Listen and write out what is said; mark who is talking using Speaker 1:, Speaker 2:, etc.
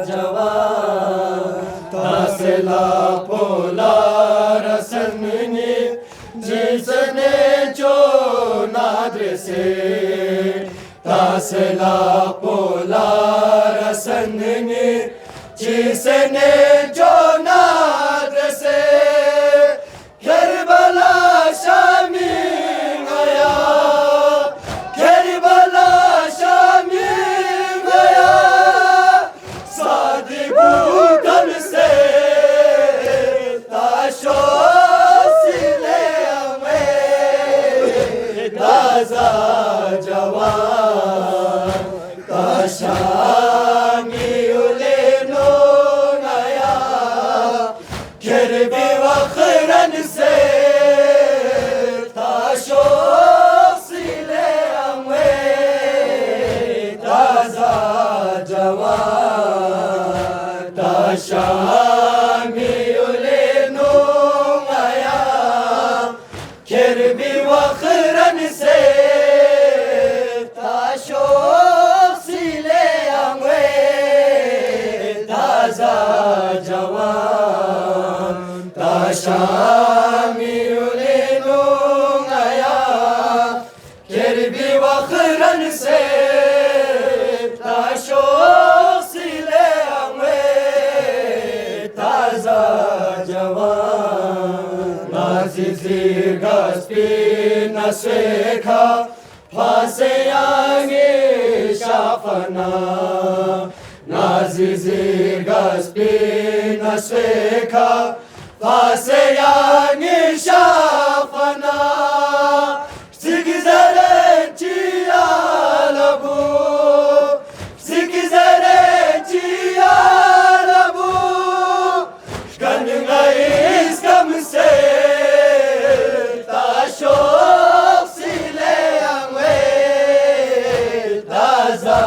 Speaker 1: Jawab tasla pola rasmini जिसने जो नादर से tasla pola rasmini जिसने जो नादर से करबला शामी गया करबला शामी गया सादिबुल से ताशो सिले हमें ताजा जवान ताशामी उले नो नया करबी वखरन से ताशो सिले हमें ताजा जवान ताशामी उले नो नया करबी वखरन से ताशो सिले हमें ताजा जवान ताशामी उले नो नया करबी वखरन से ताशो सिले हमें ताजा जवान नाज़ी गस्ती नसेखा फासे आगे शाफना नाज़ी गस्ती नसेखा फासे आगे शाफना सिगज़रे चिया लबू सिगज़रे चिया लबू कन गई इस गम से ताशो सिले हमें ताजा